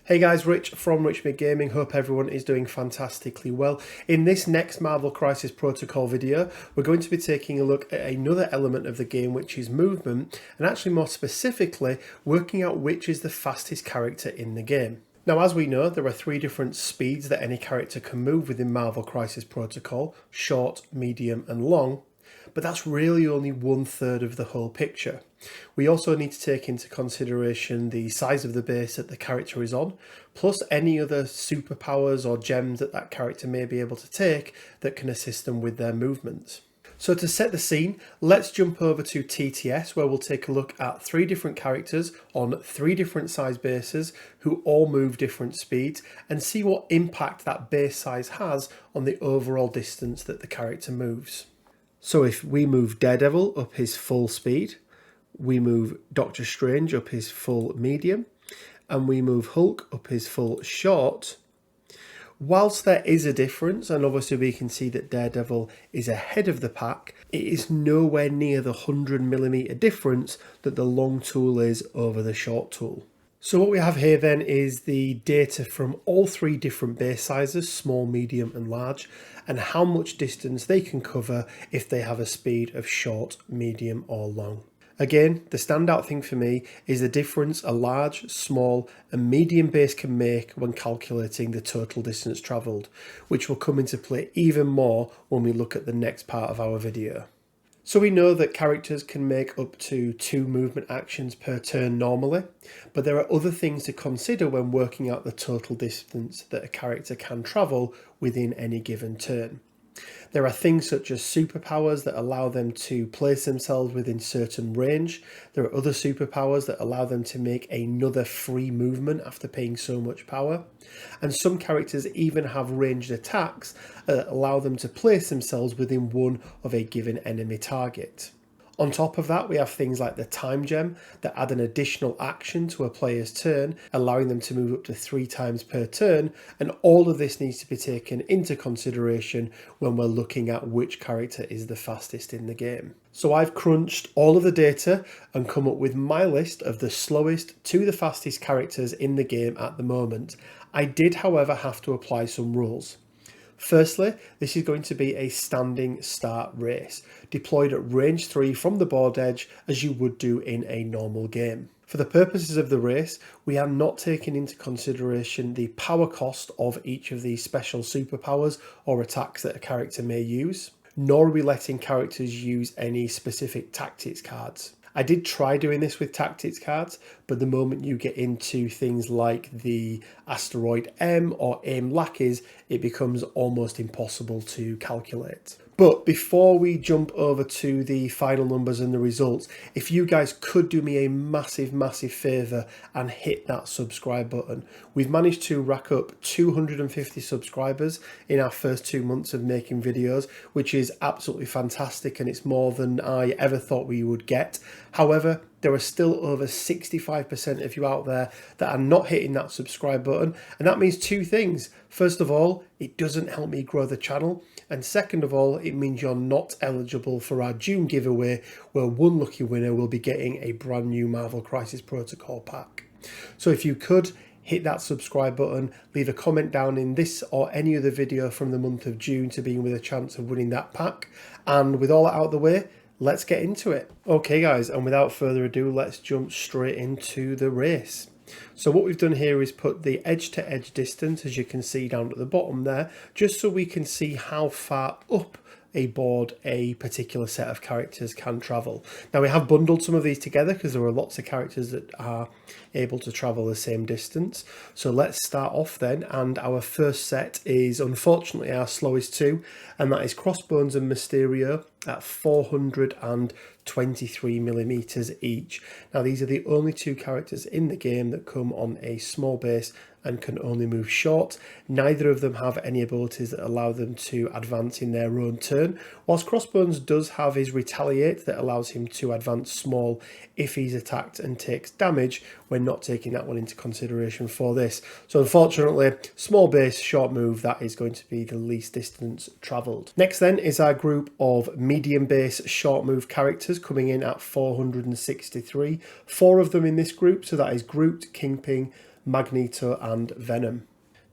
Hey guys, Rich from Richmond Gaming. Hope everyone is doing fantastically well. In this next Marvel Crisis Protocol video, we're going to be taking a look at another element of the game, which is movement, and actually more specifically, working out which is the fastest character in the game. Now, as we know, there are three different speeds that any character can move within Marvel Crisis Protocol: short, medium, and long. But that's really only 1/3 of the whole picture. We also need to take into consideration the size of the base that the character is on, plus any other superpowers or gems that that character may be able to take that can assist them with their movement. So to set the scene, let's jump over to TTS, where we'll take a look at three different characters on three different size bases who all move different speeds, and see what impact that base size has on the overall distance that the character moves. So if we move Daredevil up his full speed, we move Doctor Strange up his full medium, and we move Hulk up his full short, whilst there is a difference, and obviously we can see that Daredevil is ahead of the pack, it is nowhere near the 100mm difference that the long tool is over the short tool. So what we have here then is the data from all three different base sizes, small, medium and large, and how much distance they can cover if they have a speed of short, medium or long. Again, the standout thing for me is the difference a large, small and medium base can make when calculating the total distance travelled, which will come into play even more when we look at the next part of our video. So we know that characters can make up to 2 movement actions per turn normally, but there are other things to consider when working out the total distance that a character can travel within any given turn. There are things such as superpowers that allow them to place themselves within certain range. There are other superpowers that allow them to make another free movement after paying so much power. And some characters even have ranged attacks that allow them to place themselves within one of a given enemy target. On top of that, we have things like the time gem that add an additional action to a player's turn, allowing them to move up to 3 times per turn, and all of this needs to be taken into consideration when we're looking at which character is the fastest in the game. So I've crunched all of the data and come up with my list of the slowest to the fastest characters in the game at the moment. I did, however, have to apply some rules. Firstly, this is going to be a standing start race, deployed at range 3 from the board edge as you would do in a normal game. For the purposes of the race, we are not taking into consideration the power cost of each of these special superpowers or attacks that a character may use, nor are we letting characters use any specific tactics cards. I did try doing this with tactics cards, but the moment you get into things like the Asteroid M or AIM lackeys, it becomes almost impossible to calculate. But before we jump over to the final numbers and the results, if you guys could do me a massive favour and hit that subscribe button. We've managed to rack up 250 subscribers in our first 2 months of making videos, which is absolutely fantastic, and it's more than I ever thought we would get. However, there are still over 65% of you out there that are not hitting that subscribe button, and that means 2 things. First of all, it doesn't help me grow the channel, and second of all, it means you're not eligible for our June giveaway, where one lucky winner will be getting a brand new Marvel Crisis Protocol pack. So if you could hit that subscribe button, leave a comment down in this or any other video from the month of June to be with a chance of winning that pack. And with all that out of the way, let's get into it. Okay guys, and without further ado, let's jump straight into the race. So what we've done here is put the edge to edge distance, as you can see down at the bottom there, just so we can see how far up a board a particular set of characters can travel. Now we have bundled some of these together because there are lots of characters that are able to travel the same distance. So let's start off then, and our first set is unfortunately our slowest 2, and that is Crossbones and Mysterio at 423mm each. Now these are the only 2 characters in the game that come on a small base and can only move short. Neither of them have any abilities that allow them to advance in their own turn, whilst Crossbones does have his Retaliate that allows him to advance small if he's attacked and takes damage. We're not taking that one into consideration for this. So unfortunately, small base, short move, that is going to be the least distance travelled. Next then is our group of medium base short move characters coming in at 463. 4 of them in this group, so that is Groot, Kingpin, Magneto and Venom.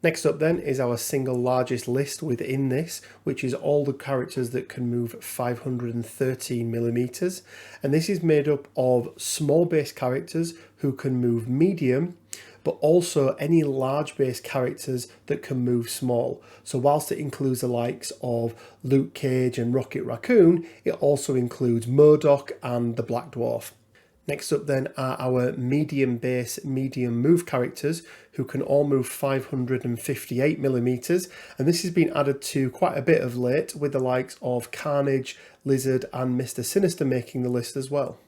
Next up then is our single largest list within this, which is all the characters that can move 513mm, and this is made up of small base characters who can move medium, but also any large base characters that can move small. So whilst it includes the likes of Luke Cage and Rocket Raccoon, it also includes MODOK and the Black Dwarf. Next up then are our medium base, medium move characters who can all move 558mm, and this has been added to quite a bit of late with the likes of Carnage, Lizard and Mr. Sinister making the list as well.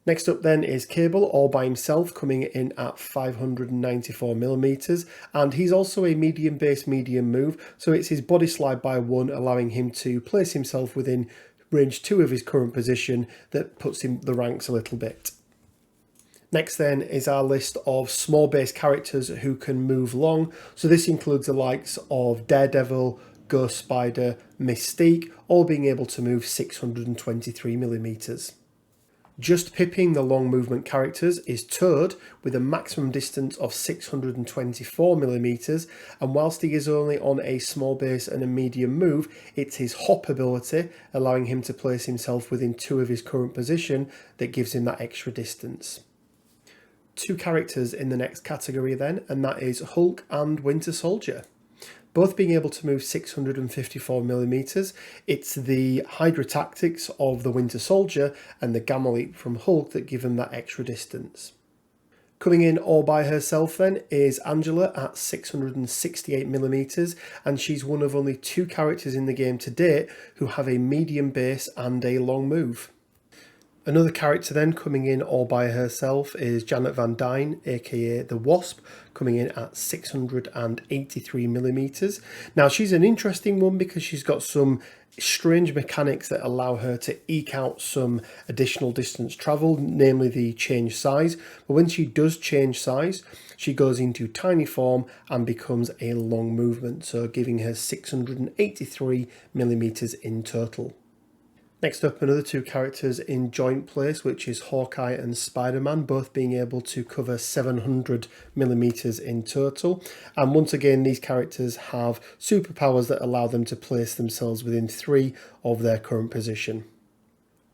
Next up then is Cable all by himself, coming in at 594mm, and he's also a medium base medium move, so it's his body slide by 1, allowing him to place himself within range 2 of his current position. That puts him the ranks a little bit. Next then is our list of small base characters who can move long, so this includes the likes of Daredevil, Ghost Spider, Mystique, all being able to move 623mm. Just pipping the long movement characters is Toad with a maximum distance of 624mm, and whilst he is only on a small base and a medium move, it's his hop ability allowing him to place himself within 2 of his current position that gives him that extra distance. 2 characters in the next category then, and that is Hulk and Winter Soldier. Both being able to move 654mm, it's the Hydra tactics of the Winter Soldier and the Gamma Leap from Hulk that give him that extra distance. Coming in all by herself then is Angela at 668mm, and she's one of only 2 characters in the game to date who have a medium base and a long move. Another character then coming in all by herself is Janet Van Dyne, aka the Wasp, coming in at 683mm. Now she's an interesting one because she's got some strange mechanics that allow her to eke out some additional distance travelled, namely the change size. But when she does change size, she goes into tiny form and becomes a long movement, so giving her 683mm in total. Next up, another 2 characters in joint place, which is Hawkeye and Spiderman, both being able to cover 700mm in total. And once again, these characters have superpowers that allow them to place themselves within 3 of their current position.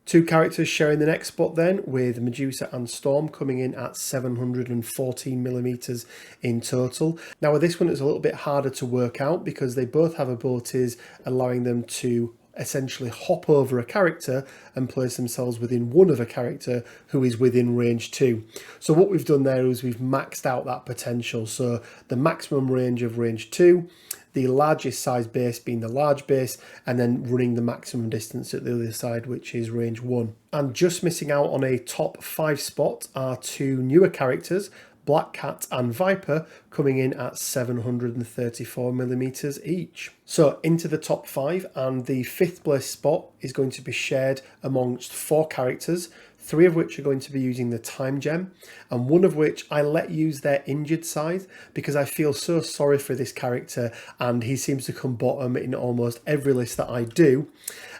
2 characters sharing the next spot then, with Medusa and Storm coming in at 714mm in total. Now with this one, it's a little bit harder to work out because they both have abilities allowing them to essentially hop over a character and place themselves within 1 of a character who is within range 2. So what we've done there is we've maxed out that potential. So the maximum range of range 2, the largest size base being the large base, and then running the maximum distance at the other side, which is range 1. And just missing out on a top 5 spot are 2 newer characters, Black Cat and Viper, coming in at 734mm each. So into the top 5, and the 5th place spot is going to be shared amongst 4 characters, 3 of which are going to be using the time gem, and 1 of which I let use their injured side because I feel so sorry for this character and he seems to come bottom in almost every list that I do,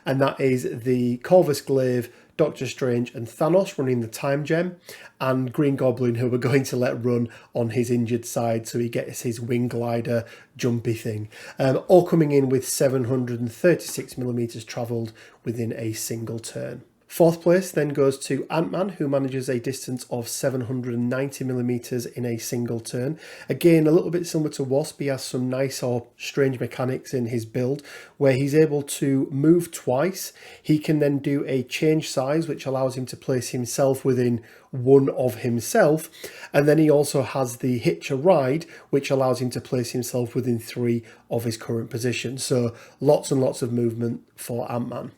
and that is the Corvus Glaive, Doctor Strange and Thanos running the time gem, and Green Goblin, who we're going to let run on his injured side so he gets his wing glider jumpy thing. All coming in with 736mm travelled within a single turn. 4th place then goes to Ant-Man, who manages a distance of 790mm in a single turn. Again, a little bit similar to Wasp, he has some nice or strange mechanics in his build where he's able to move twice. He can then do a change size, which allows him to place himself within 1 of himself. And then he also has the hitch a ride, which allows him to place himself within 3 of his current position. So lots and lots of movement for Ant-Man.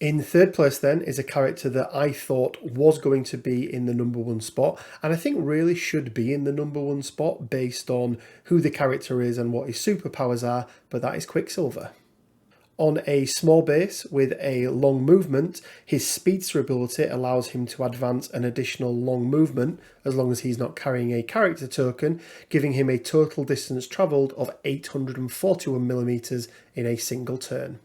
In 3rd place then is a character that I thought was going to be in the number 1 spot, and I think really should be in the number 1 spot based on who the character is and what his superpowers are, but that is Quicksilver. On a small base with a long movement, his speedster ability allows him to advance an additional long movement as long as he's not carrying a character token, giving him a total distance travelled of 841mm in a single turn.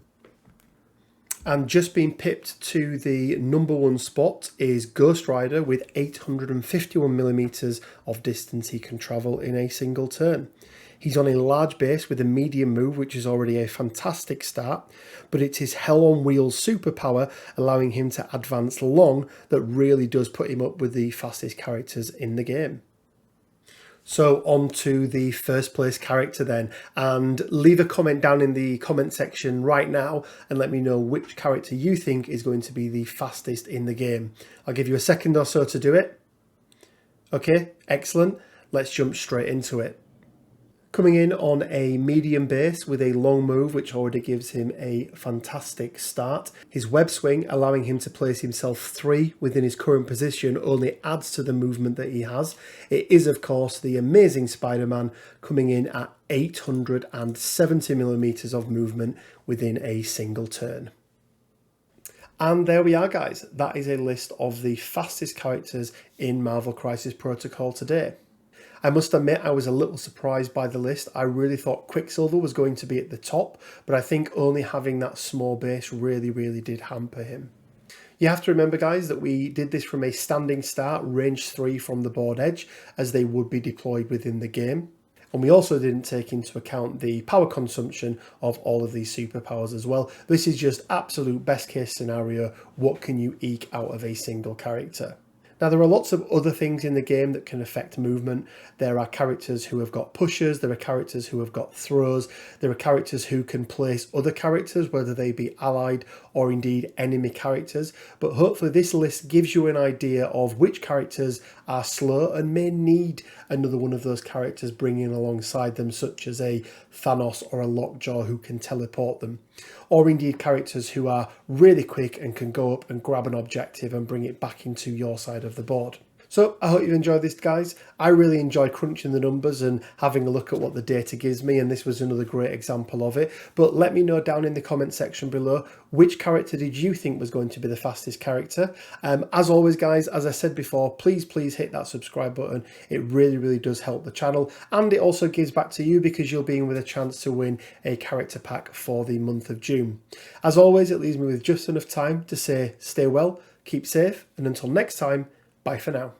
And just being pipped to the #1 spot is Ghost Rider with 851mm of distance he can travel in a single turn. He's on a large base with a medium move, which is already a fantastic start, but it's his Hell on Wheels superpower allowing him to advance long that really does put him up with the fastest characters in the game. So on to the first place character then, and leave a comment down in the comment section right now and let me know which character you think is going to be the fastest in the game. I'll give you a second or so to do it. Okay, excellent. Let's jump straight into it. Coming in on a medium base with a long move, which already gives him a fantastic start. His web swing, allowing him to place himself 3 within his current position, only adds to the movement that he has. It is, of course, the amazing Spider-Man coming in at 870mm of movement within a single turn. And there we are, guys. That is a list of the fastest characters in Marvel Crisis Protocol today. I must admit I was a little surprised by the list. I really thought Quicksilver was going to be at the top, but I think only having that small base really did hamper him. You have to remember, guys, that we did this from a standing start, range 3 from the board edge, as they would be deployed within the game. And we also didn't take into account the power consumption of all of these superpowers as well. This is just absolute best case scenario. What can you eke out of a single character? Now, there are lots of other things in the game that can affect movement. There are characters who have got pushes, there are characters who have got throws, there are characters who can place other characters, whether they be allied or indeed enemy characters. But hopefully this list gives you an idea of which characters are slow and may need another one of those characters bringing alongside them, such as a Thanos or a Lockjaw who can teleport them. Or indeed characters who are really quick and can go up and grab an objective and bring it back into your side of the board. So I hope you enjoyed this, guys. I really enjoyed crunching the numbers and having a look at what the data gives me, and this was another great example of it. But let me know down in the comment section below, which character did you think was going to be the fastest character? As always, guys, as I said before, please hit that subscribe button. It really does help the channel, and it also gives back to you because you'll be in with a chance to win a character pack for the month of June. As always, it leaves me with just enough time to say stay well, keep safe, and until next time, bye for now.